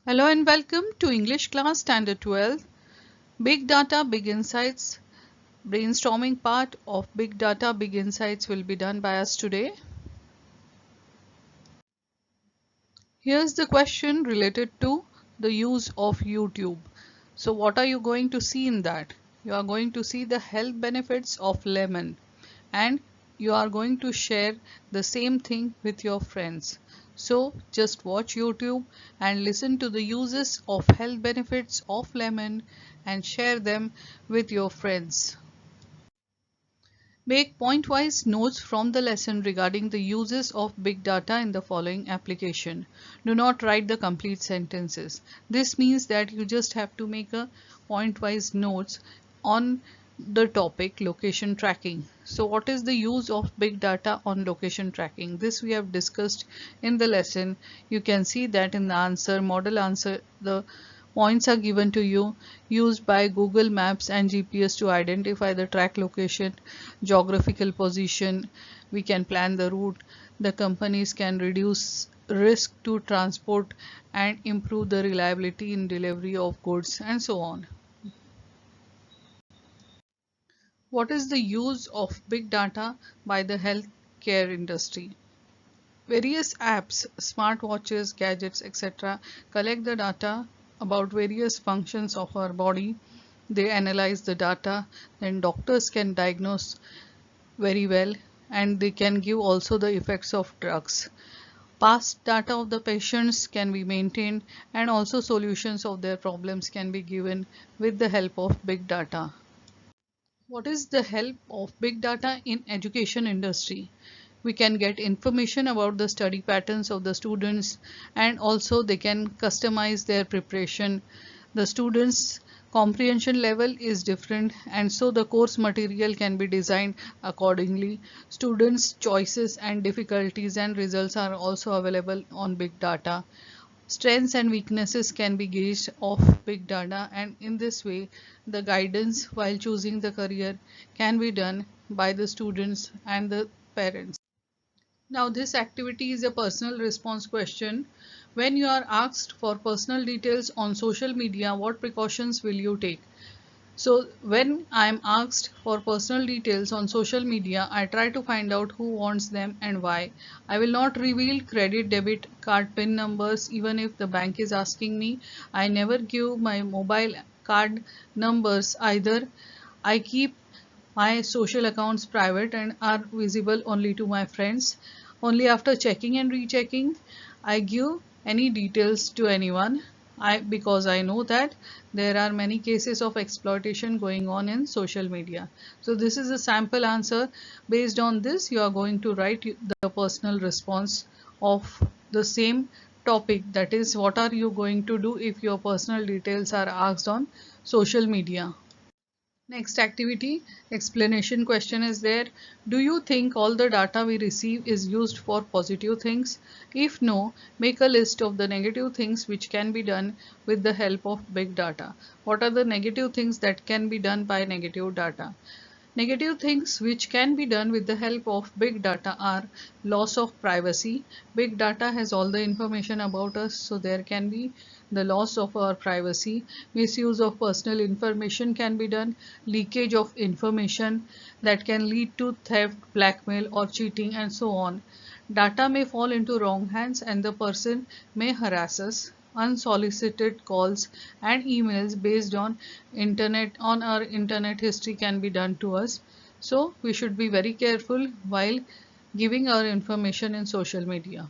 Hello and welcome to English class standard 12. Big data, big insights. Brainstorming part of big data, big insights will be done by us today. Here's the question related to the use of YouTube. So what are you going to see in that? You are going to see the health benefits of lemon, and you are going to share the same thing with your friends. So just watch YouTube and listen to the uses of health benefits of lemon and share them with your friends. Make point-wise notes from the lesson regarding the uses of big data in the following application. Do not write the complete sentences. This means that you just have to make a point-wise notes on the topic location tracking. So what is the use of big data on location tracking? This we have discussed in the lesson. You can see that in the answer, model answer, the points are given to you used by Google Maps and GPS to identify the track location, geographical position. We can plan the route. The companies can reduce risk to transport and improve the reliability in delivery of goods and so on. What is the use of big data by the healthcare industry? Various apps, smartwatches, gadgets, etc. collect the data about various functions of our body. They analyze the data, then doctors can diagnose very well, and they can give also the effects of drugs. Past data of the patients can be maintained, and also solutions of their problems can be given with the help of big data. What is the help of big data in education industry? We can get information about the study patterns of the students, and also they can customize their preparation. The students comprehension level is different, and so the course material can be designed accordingly. Students choices and difficulties and results are also available on big data. Strengths and weaknesses can be gauged of big data, and in this way the guidance while choosing the career can be done by the students and the parents. Now this activity is a personal response question. When you are asked for personal details on social media, what precautions will you take? So when I am asked for personal details on social media, I try to find out who wants them and why. I will not reveal credit, debit card PIN numbers even if the bank is asking me. I never give my mobile card numbers either. I keep my social accounts private and are visible only to my friends. Only after checking and rechecking, I give any details to anyone. Because I know that there are many cases of exploitation going on in social media. So this is a sample answer. Based on this, you are going to write the personal response of the same topic. That is, what are you going to do if your personal details are asked on social media? Next activity, explanation question is there. Do you think all the data we receive is used for positive things? If no, make a list of the negative things which can be done with the help of big data. What are the negative things that can be done by negative data? Negative things which can be done with the help of big data are loss of privacy. Big data has all the information about us, so there can be the loss of our privacy. Misuse of personal information can be done. Leakage of information that can lead to theft, blackmail, or cheating, and so on. Data may fall into wrong hands and the person may harass us. Unsolicited calls and emails based on our internet history can be done to us. So we should be very careful while giving our information in social media.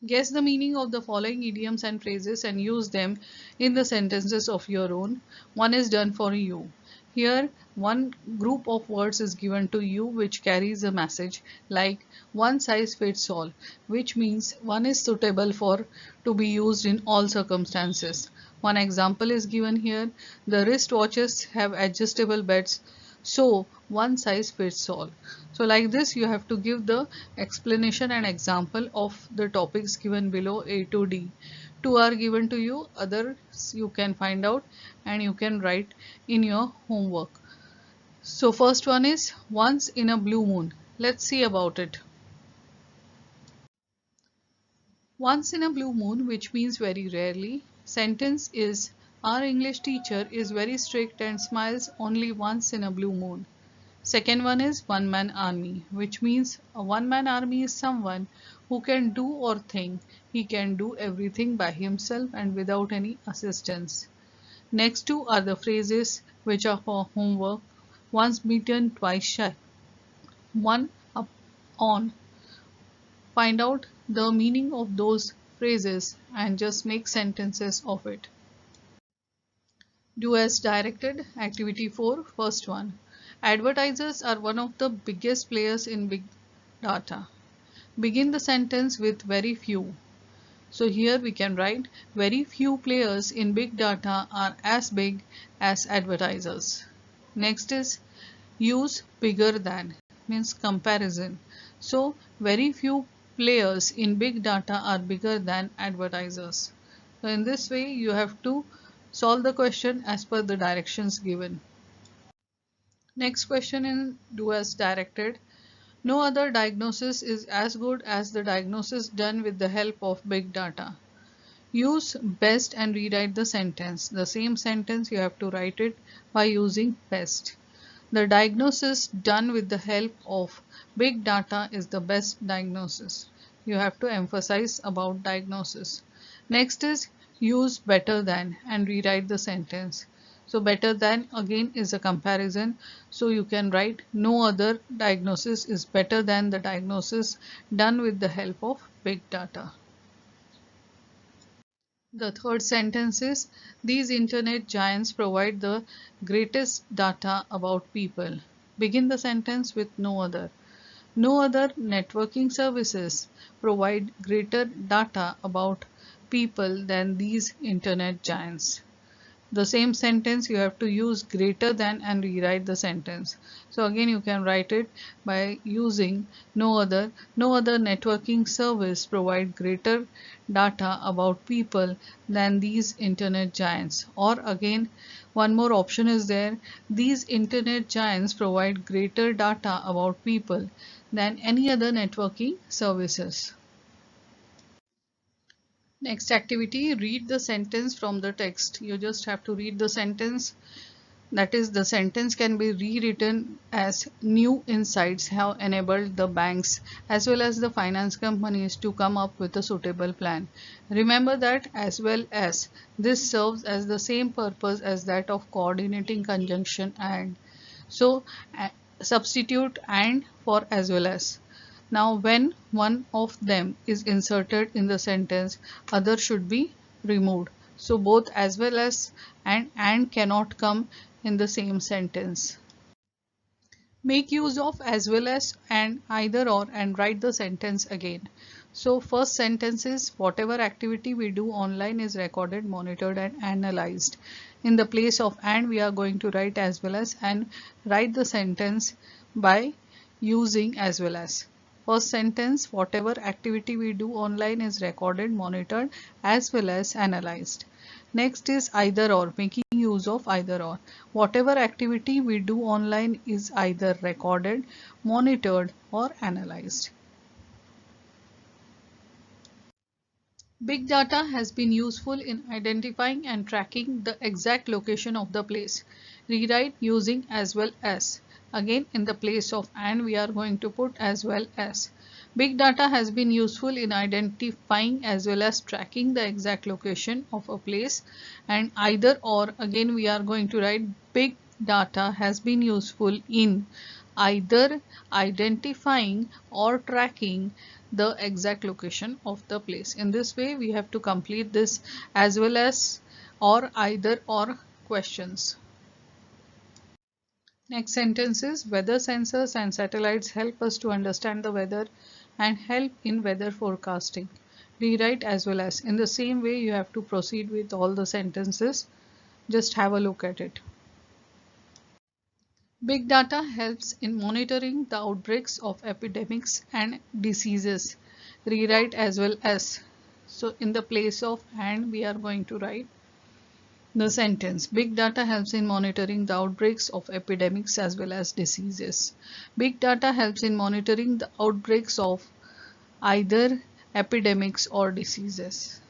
Guess the meaning of the following idioms and phrases and use them in the sentences of your own. One is done for you. Here, one group of words is given to you which carries a message like one size fits all, which means one is suitable for to be used in all circumstances. One example is given here. The wristwatches have adjustable beds, so one size fits all. So like this you have to give the explanation and example of the topics given below A to D. Two are given to you, others you can find out and you can write in your homework. So first one is once in a blue moon. Let's see about it. Once in a blue moon, which means very rarely. Sentence is our English teacher is very strict and smiles only once in a blue moon. Second one is one man army, which means a one man army is someone who can do or think he can do everything by himself and without any assistance. Next two are the phrases which are for homework. Once beaten, twice shy. One up on. Find out the meaning of those phrases and just make sentences of it. Do as directed. Activity 4. First one. Advertisers are one of the biggest players in big data. Begin the sentence with very few. So here we can write very few players in big data are as big as advertisers. Next is use bigger than, means comparison. So very few players in big data are bigger than advertisers. So in this way you have to solve the question as per the directions given. Next question in do as directed. No other diagnosis is as good as the diagnosis done with the help of big data. Use best and rewrite the sentence. The same sentence you have to write it by using best. The diagnosis done with the help of big data is the best diagnosis. You have to emphasize about diagnosis. Next is use better than and rewrite the sentence. So better than again is a comparison. So you can write no other diagnosis is better than the diagnosis done with the help of big data. The third sentence is these internet giants provide the greatest data about people. Begin the sentence with no other. No other networking services provide greater data about people than these internet giants. The same sentence you have to use greater than and rewrite the sentence. So again you can write it by using no other networking service provide greater data about people than these internet giants. Or again one more option is there, these internet giants provide greater data about people than any other networking services. Next activity, read the sentence from the text. You just have to read the sentence. That is, the sentence can be rewritten as new insights have enabled the banks as well as the finance companies to come up with a suitable plan. Remember that as well as this serves as the same purpose as that of coordinating conjunction and. So substitute and for as well as. Now when one of them is inserted in the sentence, other should be removed. So both as well as and cannot come in the same sentence. Make use of as well as and either or and write the sentence again. So first sentence is whatever activity we do online is recorded, monitored and analyzed. In the place of and we are going to write as well as and write the sentence by using as well as. First sentence, whatever activity we do online is recorded, monitored as well as analyzed. Next is either or, making use of either or. Whatever activity we do online is either recorded, monitored or analyzed. Big data has been useful in identifying and tracking the exact location of the place. Rewrite using as well as. Again in the place of and we are going to put as well as. Big data has been useful in identifying as well as tracking the exact location of a place, and either or again we are going to write big data has been useful in either identifying or tracking the exact location of the place. In this way we have to complete this as well as or either or questions. Next sentence is weather sensors and satellites help us to understand the weather and help in weather forecasting. Rewrite as well as. In the same way you have to proceed with all the sentences. Just have a look at it. Big data helps in monitoring the outbreaks of epidemics and diseases. Rewrite as well as. So in the place of and we are going to write the sentence. Big data helps in monitoring the outbreaks of epidemics as well as diseases. Big data helps in monitoring the outbreaks of either epidemics or diseases.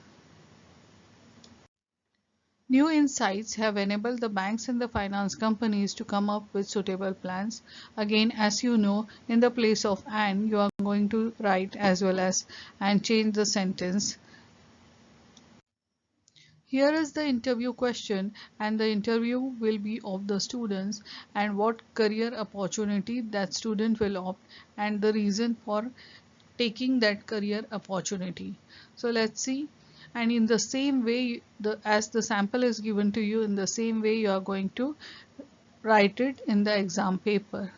New insights have enabled the banks and the finance companies to come up with suitable plans. Again, as you know, in the place of and, you are going to write as well as and change the sentence. Here is the interview question, and the interview will be of the students and what career opportunity that student will opt and the reason for taking that career opportunity. So let's see. And in the same way, as the sample is given to you, in the same way you are going to write it in the exam paper.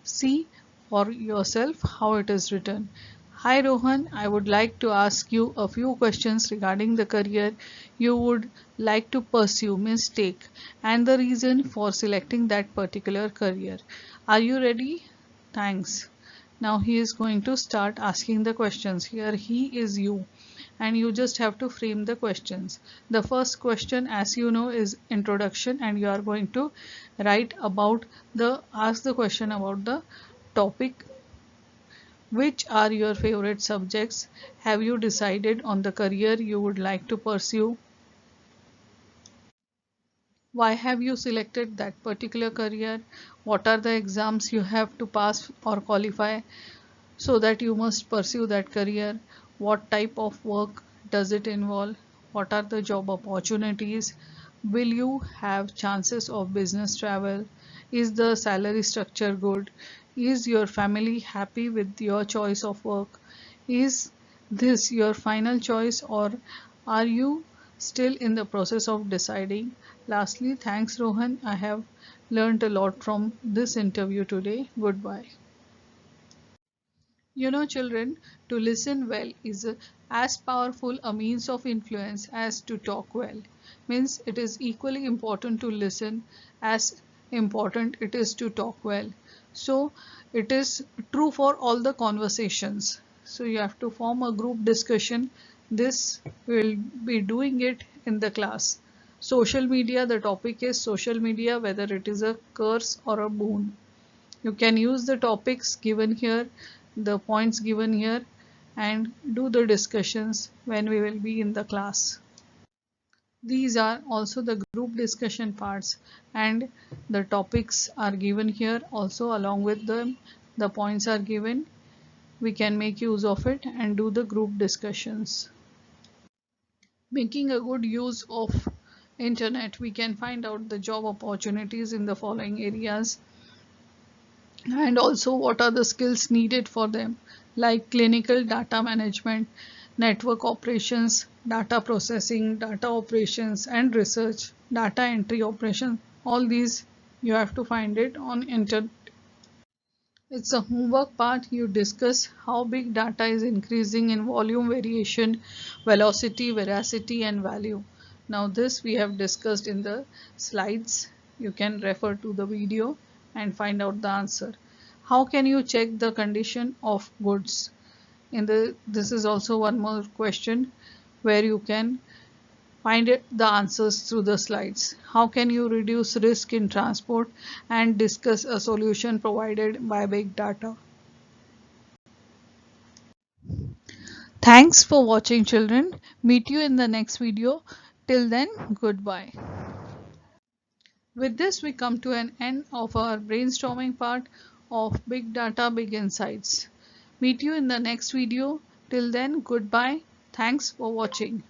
See for yourself how it is written. Hi Rohan, I would like to ask you a few questions regarding the career you would like to pursue, means take, and the reason for selecting that particular career. Are you ready? Thanks. Now he is going to start asking the questions. Here he is you, and you just have to frame the questions. The first question, as you know, is introduction, and you are going to write about ask the question about the topic. Which are your favorite subjects? Have you decided on the career you would like to pursue? Why have you selected that particular career? What are the exams you have to pass or qualify so that you must pursue that career? What type of work does it involve? What are the job opportunities? Will you have chances of business travel? Is the salary structure good? Is your family happy with your choice of work? Is this your final choice, or are you still in the process of deciding? Lastly, thanks Rohan. I have learned a lot from this interview today. Goodbye. You know, children, to listen well is as powerful a means of influence as to talk well. Means it is equally important to listen as important it is to talk well. So it is true for all the conversations. So you have to form a group discussion. This will be doing it in the class. Social media, the topic is social media, whether it is a curse or a boon. You can use the topics given here, the points given here, and do the discussions when we will be in the class. These are also the group discussion parts, and the topics are given here also along with them. The points are given. We can make use of it and do the group discussions. Making a good use of internet, we can find out the job opportunities in the following areas, and also what are the skills needed for them, like clinical data management, network operations, data processing, data operations and research, data entry operation. All these you have to find it on internet. It's a homework part. You discuss how big data is increasing in volume, variation, velocity, veracity and value. Now this we have discussed in the slides. You can refer to the video and find out the answer. How can you check the condition of goods? This is also one more question where you can find the answers through the slides. How can you reduce risk in transport and discuss a solution provided by big data? Thanks for watching, children. Meet you in the next video. Till then, goodbye. With this, we come to an end of our brainstorming part of Big Data, Big Insights. Meet you in the next video. Till then, goodbye. Thanks for watching.